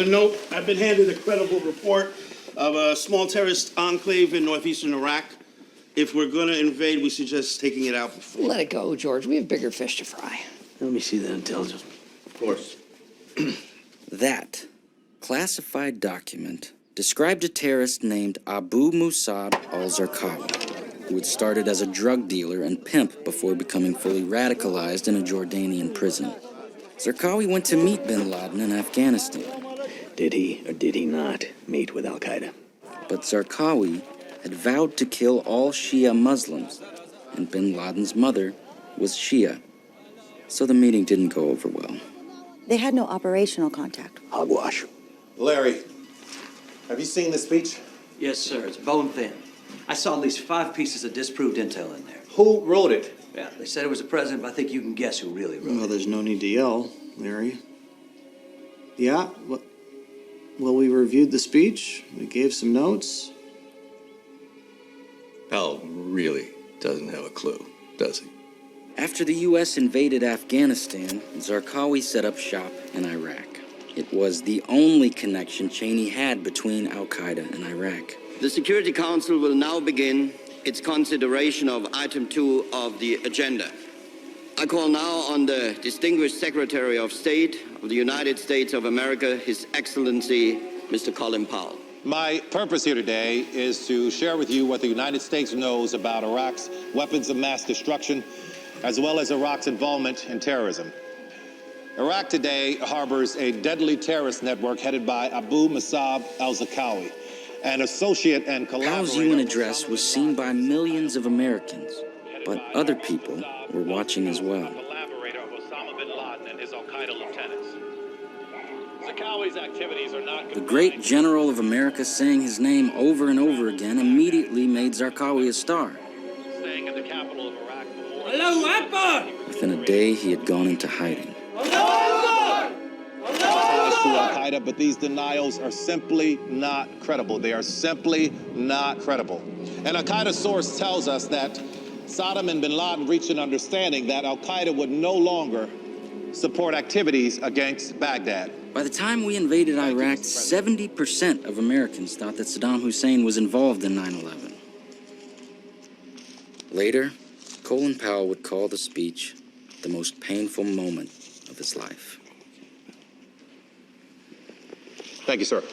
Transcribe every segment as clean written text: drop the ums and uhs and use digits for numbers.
Note, I've been handed a credible report of a small terrorist enclave in northeastern Iraq. If we're going to invade, we suggest taking it out before. Let it go, George. We have bigger fish to fry. Let me see that intelligence. Of course. That classified document described a terrorist named Abu Musab al-Zarqawi, who had started as a drug dealer and pimp before becoming fully radicalized in a Jordanian prison. Zarqawi went to meet bin Laden in Afghanistan. Did he or did he not meet with Al-Qaeda? But Zarqawi had vowed to kill all Shia Muslims, and bin Laden's mother was Shia. So the meeting didn't go over well. They had no operational contact. Hogwash. Larry, have you seen this speech? Yes, sir. It's bone thin. I saw at least 5 pieces of disproved intel in there. Who wrote it? Yeah, they said it was the president, but I think you can guess who really wrote Well, it. there's no need to yell, Larry. Yeah, well, we reviewed the speech. We gave some notes. Powell really doesn't have a clue, does he? After the U.S. invaded Afghanistan, Zarqawi set up shop in Iraq. It was the only connection Cheney had between Al-Qaeda and Iraq. The Security Council will now begin its consideration of item 2 of the agenda. I call now on the distinguished Secretary of State of the United States of America, His Excellency, Mr. Colin Powell. My purpose here today is to share with you what the United States knows about Iraq's weapons of mass destruction, as well as Iraq's involvement in terrorism. Iraq today harbors a deadly terrorist network headed by Abu Musab al-Zarqawi, an associate and collaborator. Powell's UN address was seen by millions of Americans, but other people were watching as well. Collaborator of Osama bin Laden and his Al-Qaeda lieutenants. Zarqawi's activities are not. The great general of America saying his name over and over again immediately made Zarqawi a star. Staying in the capital of Iraq for more. Allahu Akbar! Within a day, he had gone into hiding. To Al-Qaeda, but these denials are simply not credible. They are simply not credible. An Al-Qaeda source tells us that Saddam and bin Laden reached an understanding that Al-Qaeda would no longer support activities against Baghdad. By the time we invaded Iraq, 70% of Americans thought that Saddam Hussein was involved in 9/11. Later, Colin Powell would call the speech the most painful moment of his life. Thank you, sir.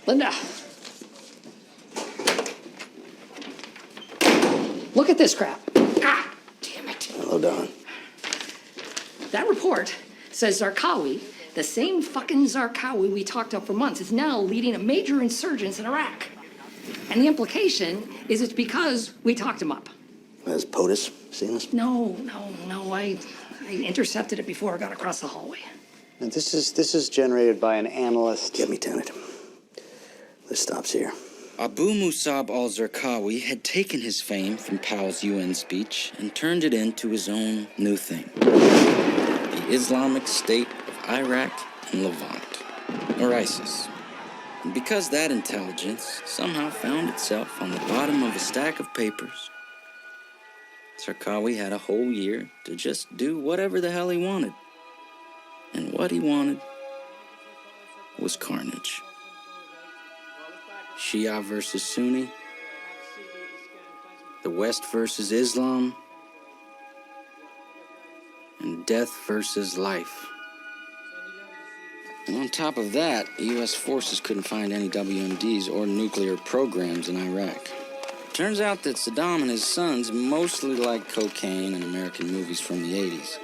Linda. Look at this crap. Ah, damn it. Hello, Don. That report says Zarqawi, the same fucking Zarqawi we talked up for months, is now leading a major insurgence in Iraq. And the implication is it's because we talked him up. Has POTUS seen this? No. I intercepted it before I got across the hallway. And this is generated by an analyst. Get me tenant. This stops here. Abu Musab al-Zarqawi had taken his fame from Powell's UN speech and turned it into his own new thing. The Islamic State of Iraq and Levant, or ISIS. And because that intelligence somehow found itself on the bottom of a stack of papers, Zarqawi had a whole year to just do whatever the hell he wanted. And what he wanted was carnage. Shia versus Sunni, the West versus Islam, and death versus life. And on top of that, U.S. forces couldn't find any WMDs or nuclear programs in Iraq. Turns out that Saddam and his sons mostly liked cocaine and American movies from the 80s.